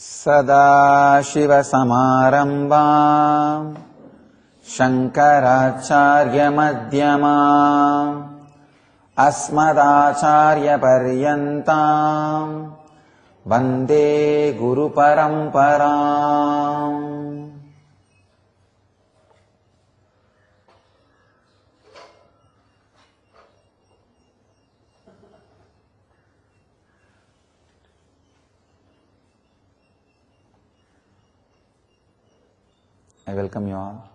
सदाशिवसमारम्भाम् शङ्कराचार्यमध्यमाम् अस्मदाचार्यपर्यन्ताम् वन्दे गुरुपरम्पराम्। I welcome you all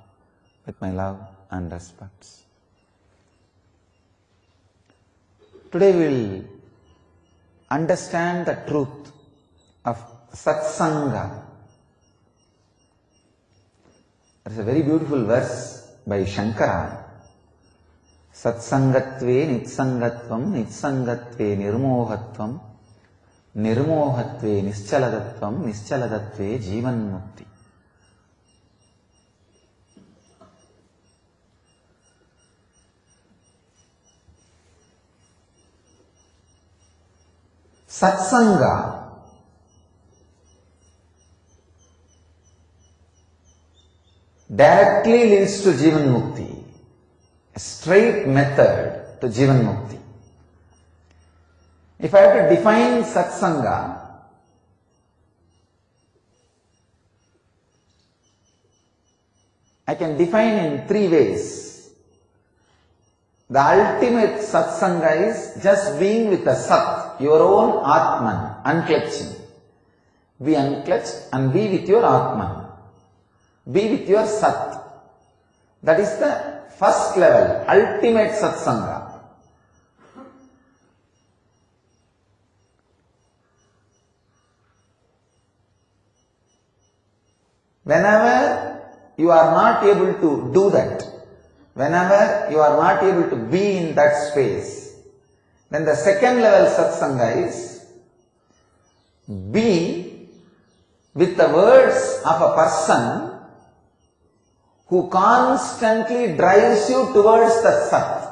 with my love and respects. Today we will understand the truth of Satsanga. There is a very beautiful verse by Shankara. Satsangatve nitsangatvam nitsangatve nirmohatvam nirmohatve nischaladatvam nischaladatve jivan mukti. Satsanga directly leads to Jivan Mukti, a straight method to Jivan Mukti. If I have to define Satsanga, I can define in three ways. The ultimate Satsanga is just being with the Sat, your own Atman, unclutching. Be unclutched and be with your Atman. Be with your Sat. That is the first level, ultimate Satsanga. Whenever you are not able to do that, whenever you are not able to be in that space, then the second level Satsanga is be with the words of a person who constantly drives you towards the Sat,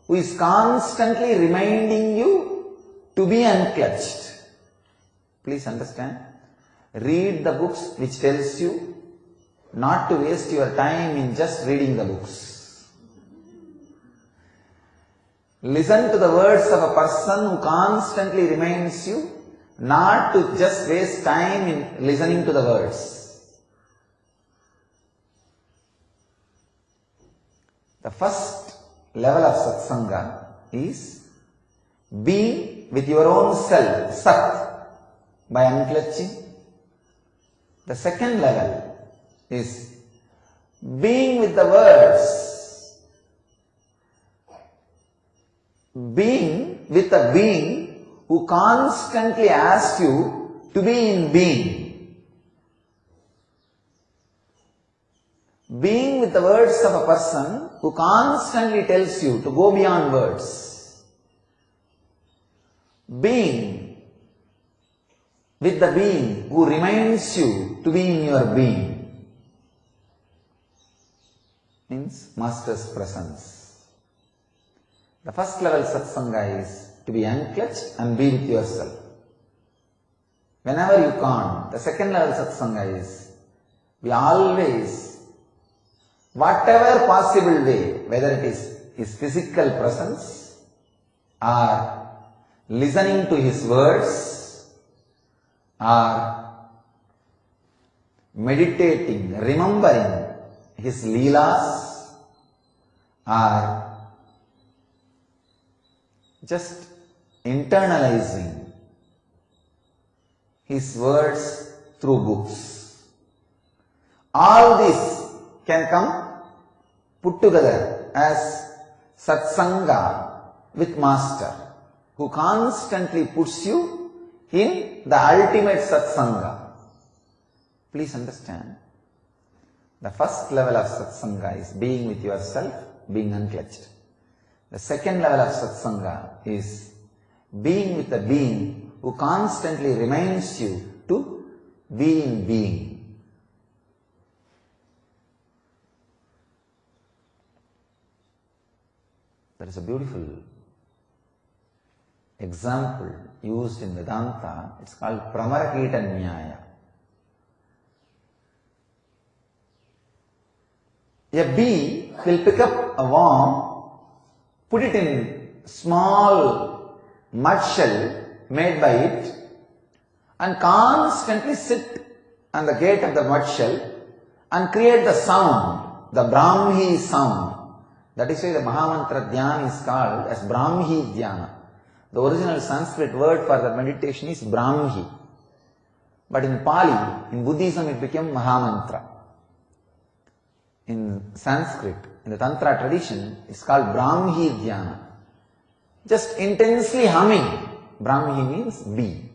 who is constantly reminding you to be unclutched. Please understand. Read the books which tells you not to waste your time in just reading the books. Listen to the words of a person who constantly reminds you not to just waste time in listening to the words. The first level of Satsanga is being with your own self, Sat, by unclutching. The second level is being with the words, being with a being who constantly asks you to be in being. Being with the words of a person who constantly tells you to go beyond words. Being with the being who reminds you to be in your being. Means Master's presence. The first level Satsanga is to be unclutched and be with yourself. Whenever you can't, the second level Satsanga is be always, whatever possible way, whether it is his physical presence or listening to his words or meditating, remembering his leelas or just internalizing his words through books. All this can come put together as Satsanga with Master, who constantly puts you in the ultimate Satsanga. Please understand, the first level of Satsanga is being with yourself, being unclutched. The second level of Satsanga is being with a being who constantly reminds you to be in being. There is a beautiful example used in Vedanta. It's called Pramarakita Nyaya. A bee will pick up a worm, put it in small mud shell made by it, and constantly sit on the gate of the mud shell and create the sound, the Brahmi sound. That is why the Mahamantra Dhyana is called as Brahmi Dhyana. The original Sanskrit word for the meditation is Brahmi. But in Pali, in Buddhism, it became Mahamantra. In Sanskrit, in the Tantra tradition, it's called Brahmi Dhyana. Just intensely humming. Brahmi means bee.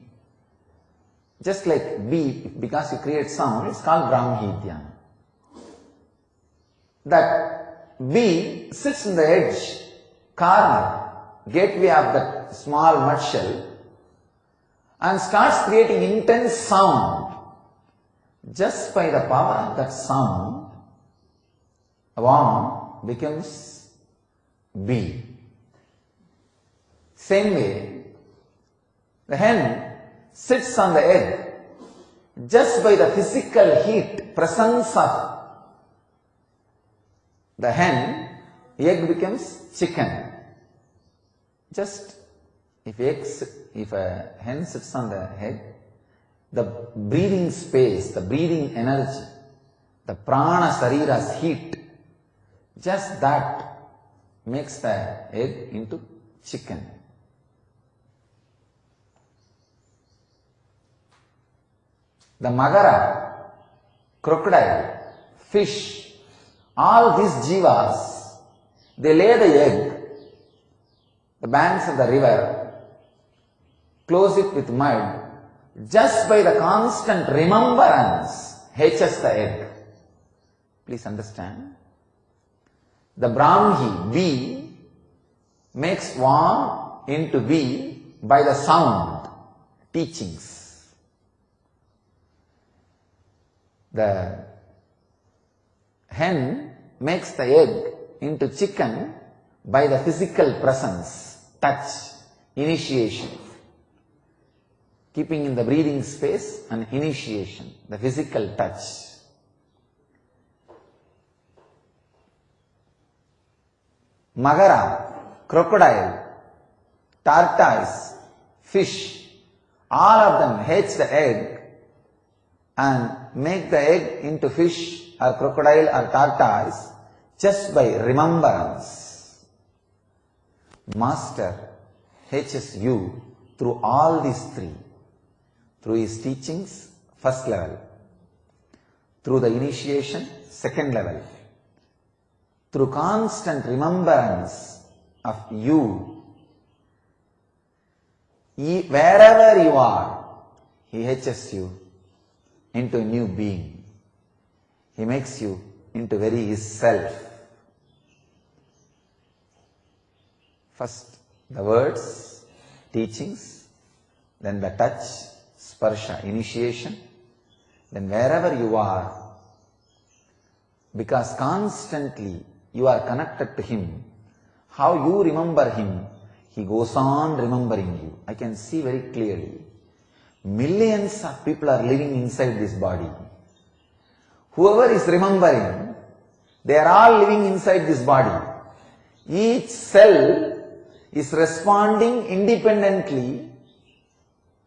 Just like bee, because you create sound, it's called Brahmi Dhyana. That bee sits in the edge, corner, gateway of that small mud shell and starts creating intense sound. Just by the power of that sound, a worm becomes bee. Same way, the hen sits on the egg. Just by the physical heat, presence of the hen, the egg becomes chicken. Just if a hen sits on the egg, the breathing space, the breathing energy, the prana sarira's heat, just that makes the egg into chicken. The magara, crocodile, fish, all these jivas, they lay the egg, the banks of the river, close it with mud, just by the constant remembrance, hatches the egg. Please understand. The Brahmi, bee, makes worm into bee by the sound, teachings. The hen makes the egg into chicken by the physical presence, touch, initiation. Keeping in the breathing space and initiation, the physical touch. Magara, crocodile, tortoise, fish, all of them hatch the egg and make the egg into fish or crocodile or tortoise just by remembrance. Master hatches you through all these three. Through his teachings, first level. Through the initiation, second level. Through constant remembrance of you. Wherever you are, he hatches you into a new being. He makes you into very his self. First, the words, teachings, then the touch, sparsha, initiation, then wherever you are, because constantly you are connected to him, how you remember him, he goes on remembering you. I can see very clearly. Millions of people are living inside this body. Whoever is remembering, they are all living inside this body. Each cell is responding independently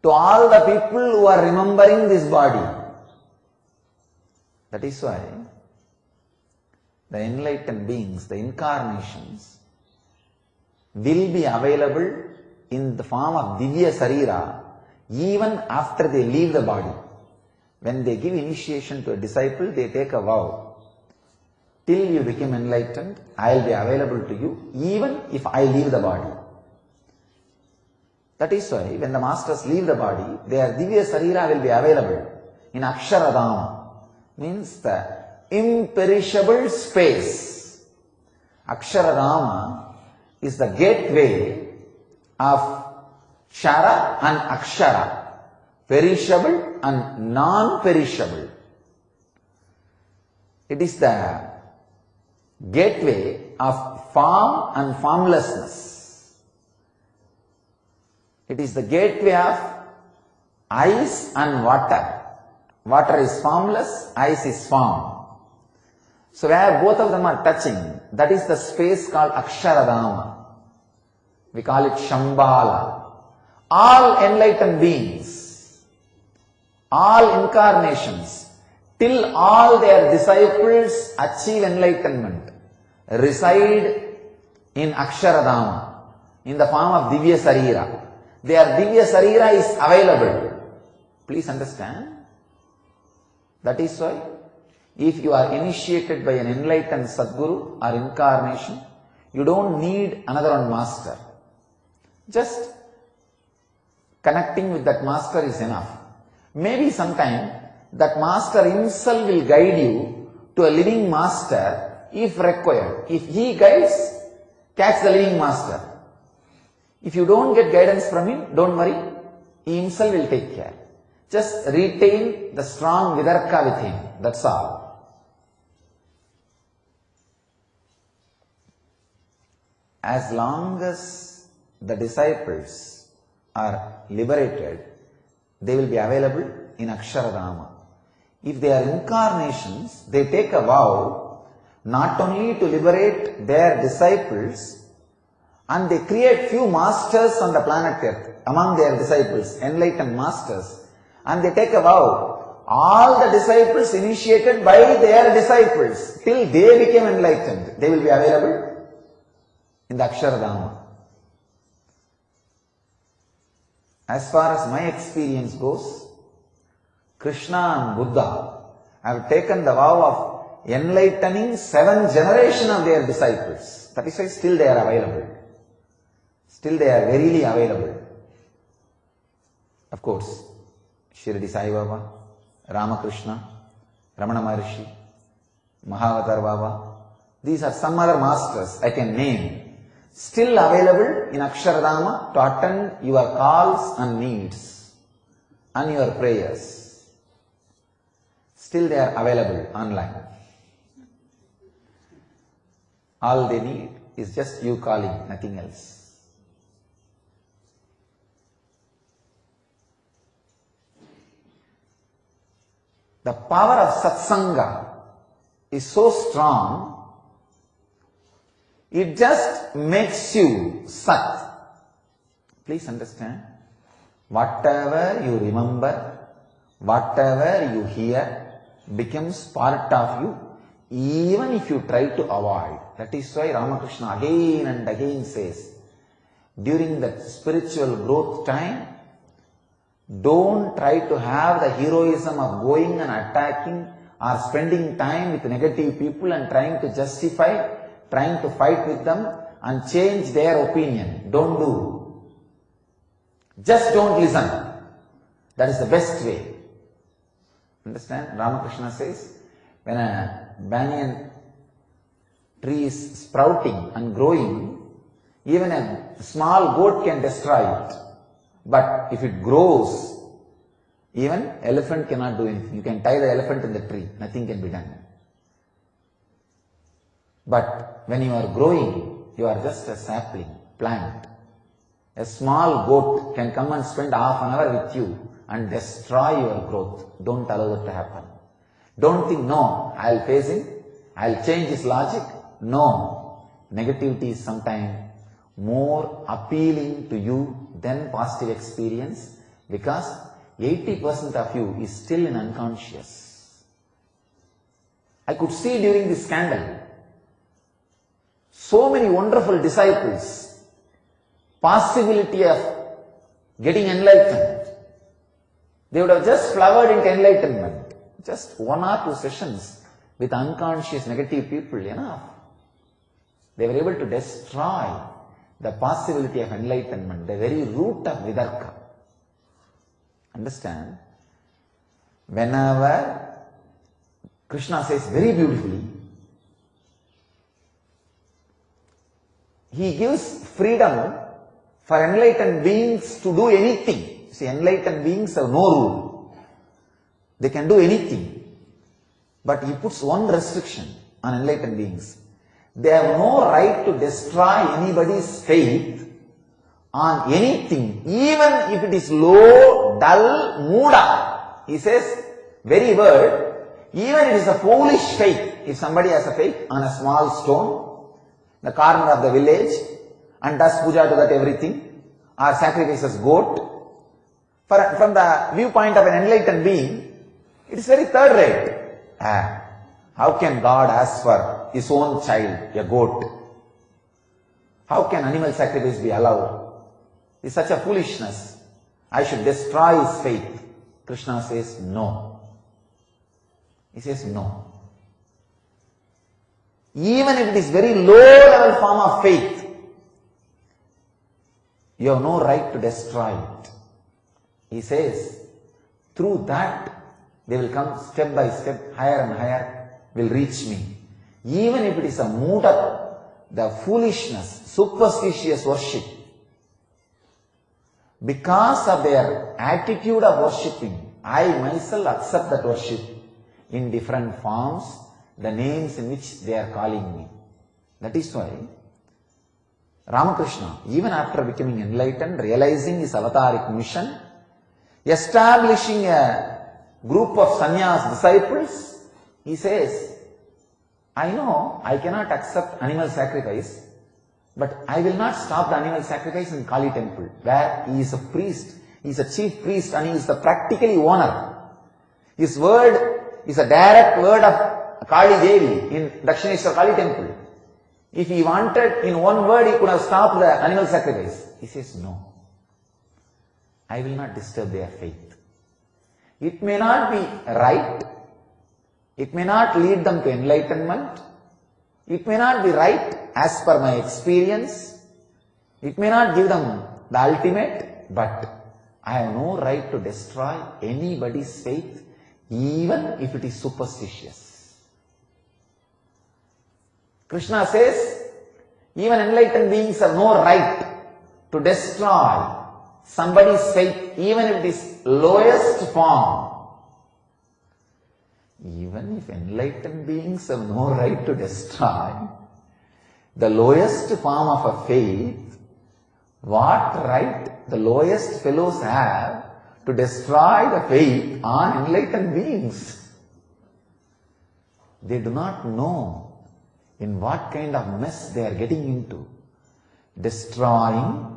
to all the people who are remembering this body. That is why the enlightened beings, the incarnations, will be available in the form of Divya Sarira even after they leave the body. When they give initiation to a disciple, they take a vow. Till you become enlightened, I will be available to you even if I leave the body. That is why when the masters leave the body, their Divya Sarira will be available in Aksharadhama, means the imperishable space. Aksharadhama is the gateway of Kshara and Akshara, perishable and non-perishable. It is the gateway of form and formlessness. It is the gateway of ice and water. Water is formless, ice is form. So where both of them are touching, that is the space called Aksharadama. We call it Shambhala. All enlightened beings, all incarnations, till all their disciples achieve enlightenment, reside in Aksharadama, in the form of Divya Sarira. Their Divya Sarira is available. Please understand. That is why, if you are initiated by an enlightened Sadguru or incarnation, you don't need another one master. Just connecting with that master is enough. Maybe sometime that master himself will guide you to a living master if required. If he guides, catch the living master. If you don't get guidance from him, don't worry, he himself will take care. Just retain the strong Vidarka with him, that's all. As long as the disciples are liberated, they will be available in Aksharadama. If they are incarnations, they take a vow not only to liberate their disciples, and they create few masters on the planet Earth among their disciples, enlightened masters, and they take a vow, all the disciples initiated by their disciples till they became enlightened, they will be available in the Aksharadama. As far as my experience goes, Krishna and Buddha have taken the vow of enlightening 7 generations of their disciples. That is why still they are available. Still they are verily available. Of course, Shirdi Sai Baba, Ramakrishna, Ramana Maharshi, Mahavatar Baba, these are some other masters I can name, still available in Aksharadama to attend your calls and needs and your prayers. Still they are available online. All they need is just you calling, nothing else. The power of satsanga is so strong, it just makes you sat. Please understand, whatever you remember, whatever you hear becomes part of you, even if you try to avoid. That is why Ramakrishna again and again says, during that spiritual growth time, don't try to have the heroism of going and attacking or spending time with negative people and trying to justify, trying to fight with them and change their opinion. Don't do. Just don't listen. That is the best way. Understand? Ramakrishna says, when a banyan tree is sprouting and growing, even a small goat can destroy it. But if it grows, even elephant cannot do anything. You can tie the elephant in the tree, nothing can be done. But when you are growing, you are just a sapling, plant. A small goat can come and spend half an hour with you and destroy your growth. Don't allow that to happen. Don't think, no, I'll face him, I'll change his logic. No. Negativity is sometimes more appealing to you than positive experience, because 80% of you is still in unconscious. I could see during this scandal, so many wonderful disciples, possibility of getting enlightened. They would have just flowered into enlightenment. Just 1 or 2 sessions with unconscious negative people, enough. They were able to destroy the possibility of enlightenment, the very root of Vidarka. Understand? Whenever Krishna says very beautifully, he gives freedom for enlightened beings to do anything. See, enlightened beings have no rule. They can do anything. But he puts one restriction on enlightened beings. They have no right to destroy anybody's faith on anything, even if it is low, dull, muda. He says, very word, even it is a foolish faith. If somebody has a faith on a small stone, the corner of the village, and does puja to that everything, or sacrifices goat, from the viewpoint of an enlightened being, it is very third rate. How can God ask for his own child, a goat? How can animal sacrifice be allowed? It's such a foolishness. I should destroy his faith. Krishna says no. He says no. Even if it is very low level form of faith, you have no right to destroy it. He says, through that, they will come step by step, higher and higher, will reach me. Even if it is a mood of the foolishness, superstitious worship, because of their attitude of worshipping, I myself accept that worship in different forms, the names in which they are calling me. That is why Ramakrishna, even after becoming enlightened, realizing his avataric mission, establishing a group of sannyas disciples, he says, I know I cannot accept animal sacrifice, but I will not stop the animal sacrifice in Kali temple, where he is a priest, he is a chief priest and he is the practically owner. His word is a direct word of Kali Devi in Dakshineshwar Kali temple. If he wanted, in one word, he could have stopped the animal sacrifice. He says, no. I will not disturb their faith. It may not be right. It may not lead them to enlightenment. It may not be right as per my experience. It may not give them the ultimate, but I have no right to destroy anybody's faith, even if it is superstitious. Krishna says, even enlightened beings have no right to destroy somebody's faith, even if it is lowest form. Even if enlightened beings have no right to destroy the lowest form of a faith, what right the lowest fellows have to destroy the faith on enlightened beings? They do not know in what kind of mess they are getting into. Destroying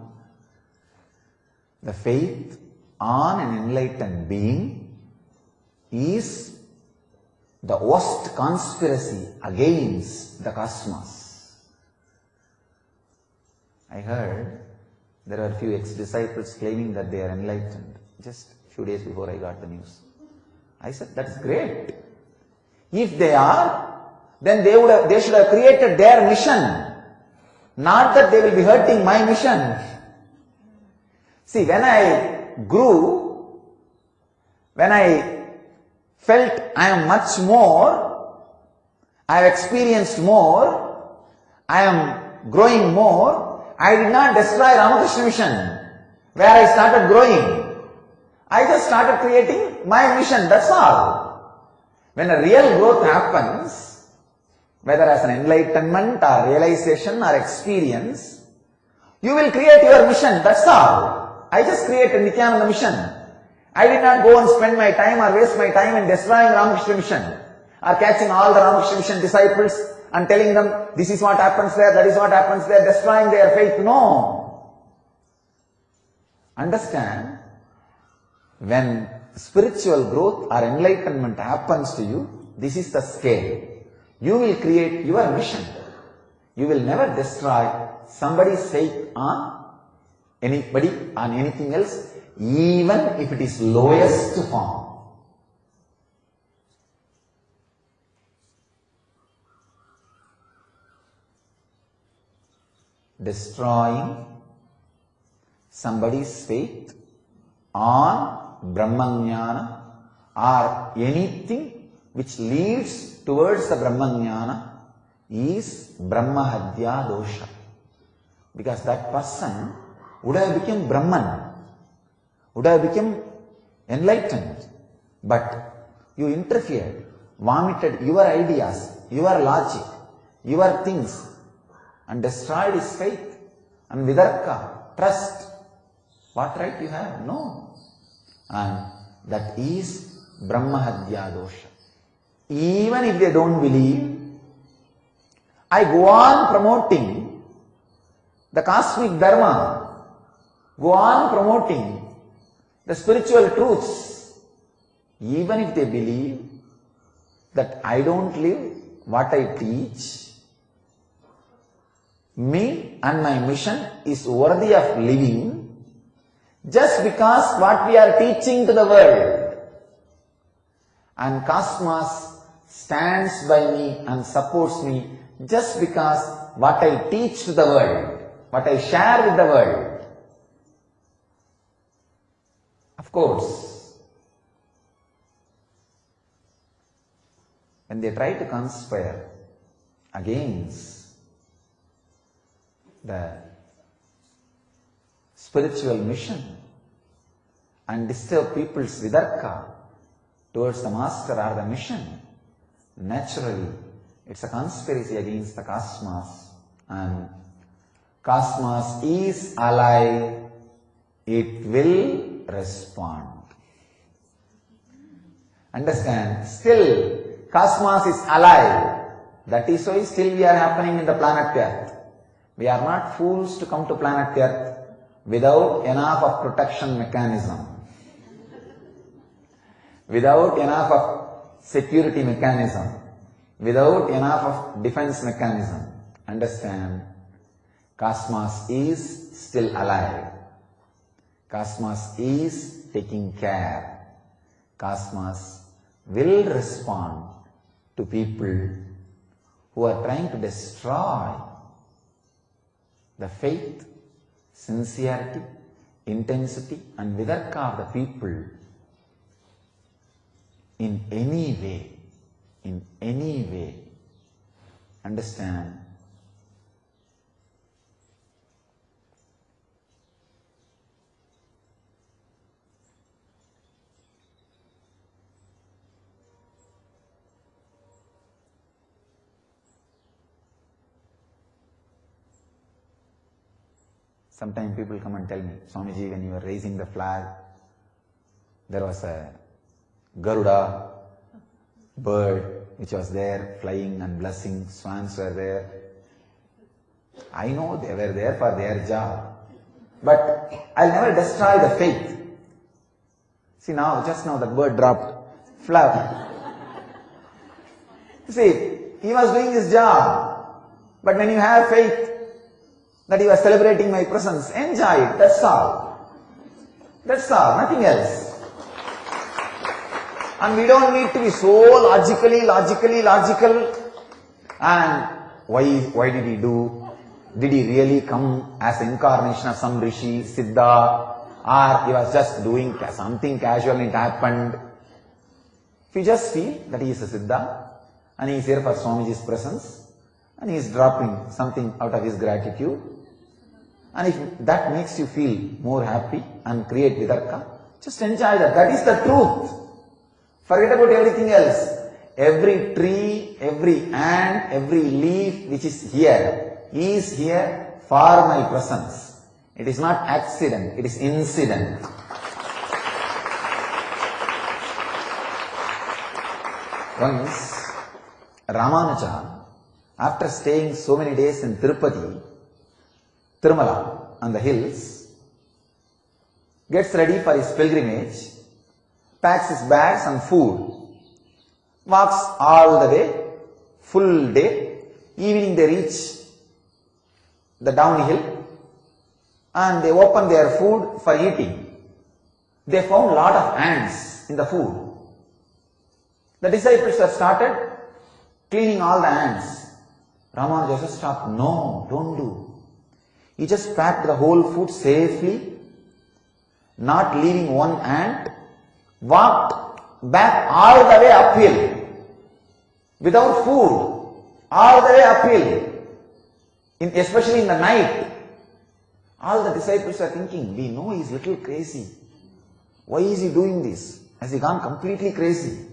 the faith on an enlightened being is the worst conspiracy against the cosmos. I heard there are a few ex-disciples claiming that they are enlightened just a few days before I got the news. I said, that's great. If they are, then they should have created their mission. Not that they will be hurting my mission. See, when I grew, when I felt I am much more, I have experienced more, I am growing more, I did not destroy Ramakrishna mission, where I started growing. I just started creating my mission, that's all. When a real growth happens, whether as an enlightenment or realization or experience, you will create your mission, that's all. I just created Nityananda mission. I did not go and spend my time or waste my time in destroying Ramakrishna mission or catching all the Ramakrishna mission disciples and telling them this is what happens there, that is what happens there, destroying their faith. No. Understand, when spiritual growth or enlightenment happens to you, this is the scale. You will create your mission. You will never destroy somebody's faith on anybody, on anything else, even if it is lowest form. Destroying somebody's faith on Brahmajnana or anything which leads towards the Brahmajnana is Brahmahadya dosha. Because that person would have become Brahman, would have become enlightened, but you interfered, vomited your ideas, your logic, your things, and destroyed his faith and vidarka, trust. What right you have? No. And that is Brahmahadya dosha. even if they don't believe, I go on promoting the cosmic dharma, go on promoting the spiritual truths, even if they believe that I don't live what I teach. Me and my mission is worthy of living just because what we are teaching to the world. And Cosmos stands by me and supports me just because what I teach to the world, what I share with the world. Of course, when they try to conspire against the spiritual mission and disturb people's vidarka towards the master or the mission, naturally it's a conspiracy against the cosmos, and cosmos is alive, it will respond. Understand? Still cosmos is alive. That is why still we are happening in the planet Earth. We are not fools to come to planet Earth without enough of protection mechanism, without enough of security mechanism, without enough of defense mechanism. Understand? Cosmos is still alive. Cosmos is taking care. Cosmos will respond to people who are trying to destroy the faith, sincerity, intensity and vidarka of the people in any way. In any way. Understand? Sometimes people come and tell me, Swamiji, when you were raising the flag, there was a Garuda bird which was there flying and blessing, swans were there. I know they were there for their job, but I'll never destroy the faith. See now, just now the bird dropped, flap. See, he was doing his job, but when you have faith that you are celebrating my presence, enjoy it, that's all. That's all, nothing else. And we don't need to be so logical. And why did he do? Did he really come as incarnation of some Rishi, Siddha, or he was just doing something casual and it happened? If you just feel that he is a Siddha and he is here for Swamiji's presence and he is dropping something out of his gratitude, and if that makes you feel more happy and create vidarka, just enjoy that. That is the truth. Forget about everything else. Every tree, every ant, every leaf which is here for my presence. It is not accident, it is incident. Once, Ramanuja, after staying so many days in Tirupati, Tirumala, on the hills, gets ready for his pilgrimage, packs his bags and food, walks all the way, full day. Evening they reach the downhill and they open their food for eating. They found a lot of ants in the food. The disciples have started cleaning all the ants. Ramanuja just stopped. No, don't do. He just packed the whole food safely, not leaving one ant, walked back all the way uphill, without food, all the way uphill, especially in the night. All the disciples are thinking, we know he's little crazy. Why is he doing this? Has he gone completely crazy?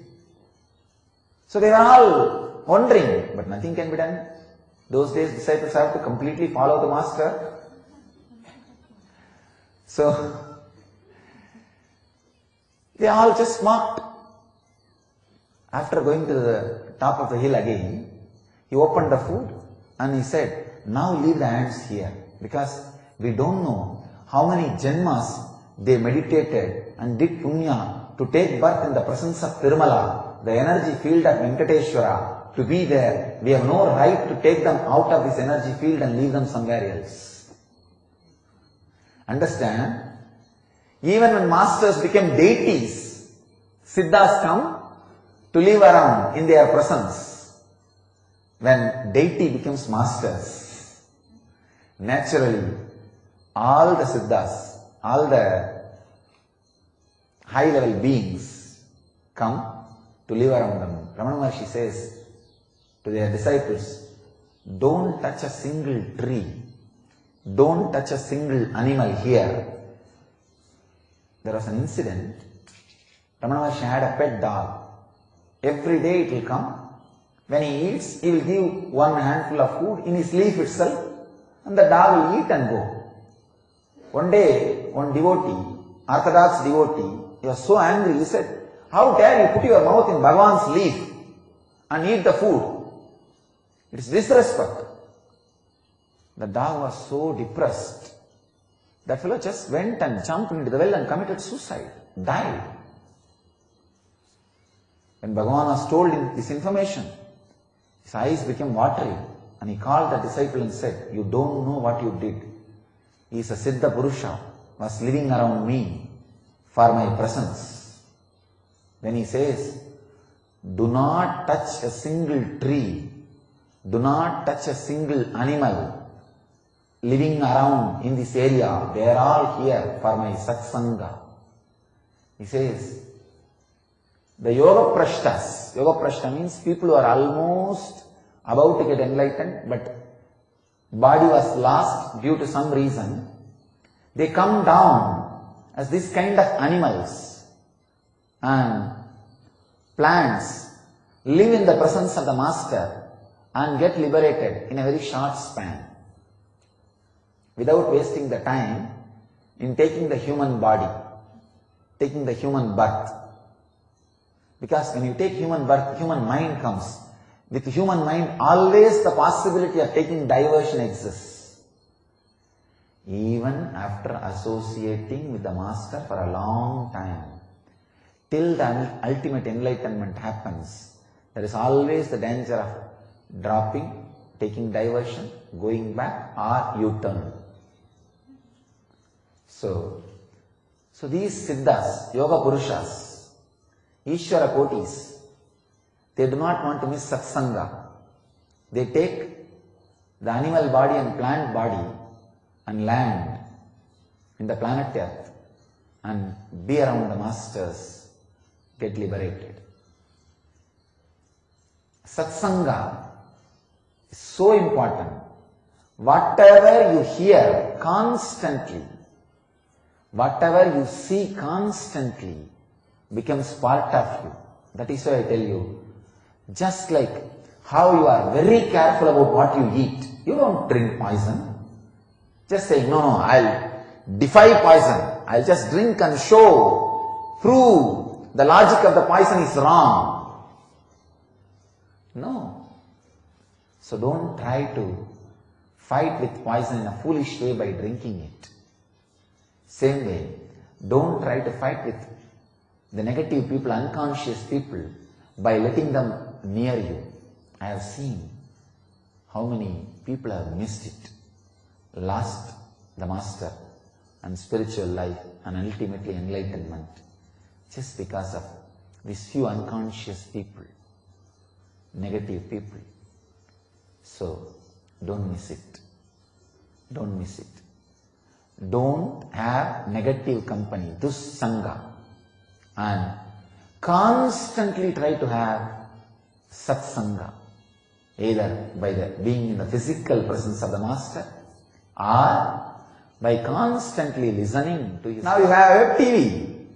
So they were all wondering, but nothing can be done. Those days disciples have to completely follow the master. So they all just mocked. After going to the top of the hill again, he opened the food and he said, now leave the ants here, because we don't know how many janmas they meditated and did punya to take birth in the presence of Tirumala, the energy field of Venkateshwara, to be there. We have no right to take them out of this energy field and leave them somewhere else. Understand? Even when masters became deities, Siddhas come to live around in their presence. When deity becomes masters, naturally, all the Siddhas, all the high-level beings come to live around them. Ramana Maharshi says to their disciples, don't touch a single tree, don't touch a single animal here. There was an incident. Ramana Maharshi had a pet dog. Every day it will come. When he eats, he will give one handful of food in his leaf itself, and the dog will eat and go. One day, one devotee, orthodox devotee, he was so angry, he said, how dare you put your mouth in Bhagavan's leaf and eat the food? It is disrespect. The dog was so depressed. That fellow just went and jumped into the well and committed suicide, died. When Bhagavan was told this information, his eyes became watery and he called the disciple and said, you don't know what you did. He is a Siddha Purusha, was living around me for my presence. Then he says, do not touch a single tree, do not touch a single animal living around in this area. They are all here for my satsanga. He says, the Yoga Prashta means people who are almost about to get enlightened, but body was lost due to some reason. They come down as this kind of animals, and plants live in the presence of the master and get liberated in a very short span, without wasting the time in taking the human body, taking the human birth. Because when you take human birth, human mind comes. With human mind, always the possibility of taking diversion exists. Even after associating with the master for a long time, till the ultimate enlightenment happens, there is always the danger of dropping, taking diversion, going back, or U-turn. So these Siddhas, Yoga Purushas, Ishvara Kotis, they do not want to miss satsanga. They take the animal body and plant body and land in the planet Earth and be around the masters, get liberated. Satsanga is so important. Whatever you hear constantly, whatever you see constantly becomes part of you. That is why I tell you, just like how you are very careful about what you eat. You don't drink poison. Just say, no, I'll defy poison. I'll just drink and prove the logic of the poison is wrong. No. So don't try to fight with poison in a foolish way by drinking it. Same way, don't try to fight with the negative people, unconscious people, by letting them near you. I have seen how many people have missed it, lost the master and spiritual life and ultimately enlightenment, just because of these few unconscious people, negative people. So don't miss it. Don't miss it. Don't have negative company, dussanga, and constantly try to have satsanga, either by being in the physical presence of the master or by constantly listening to his. Now you have web TV.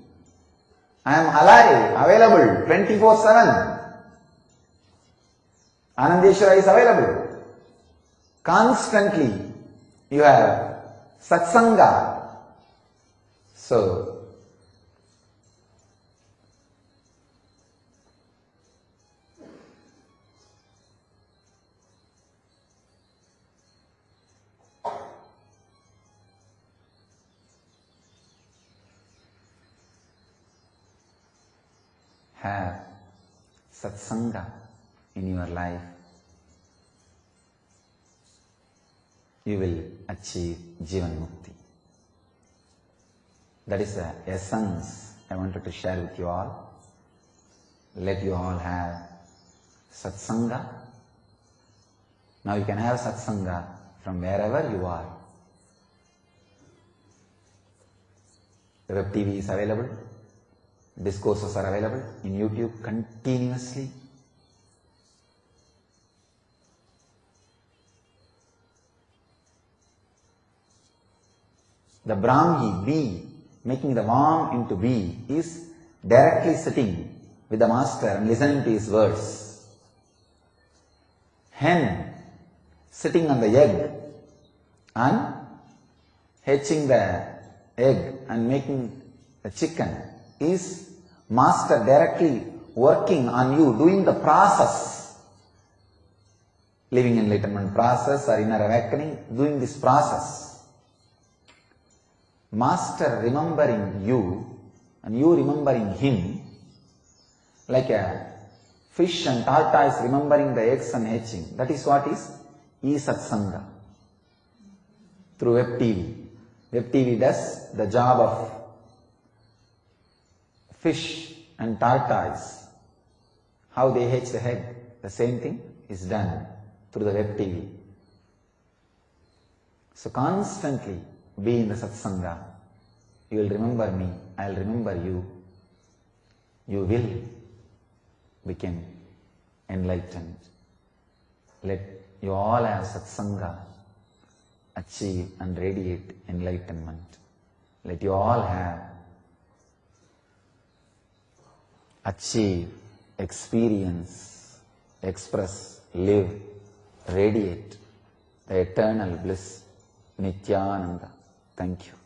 I am alive, available 24/7. Anandeshwara is available. Constantly you have satsanga. So have satsanga in your life, you will achieve Jivan Mukti. That is the essence I wanted to share with you all. Let you all have satsanga. Now you can have satsanga from wherever you are. The web TV is available. Discourses are available in YouTube continuously. The Brahmi, bee, making the worm into bee, is directly sitting with the master and listening to his words. Hen, sitting on the egg and hatching the egg and making the chicken, is master directly working on you, doing the process. Living enlightenment process or inner awakening, doing this process. Master remembering you and you remembering him, like a fish and tortoise remembering the eggs and hatching. That is what is e-satsanga. Through web TV. Web TV does the job of fish and tortoise. How they hatch the egg, the same thing is done through the web TV. So constantly be in the satsanga. You will remember me, I will remember you. You will become enlightened. Let you all have satsanga, achieve and radiate enlightenment. Let you all have achieve, experience, express, live, radiate the eternal bliss, Nityananda. Thank you.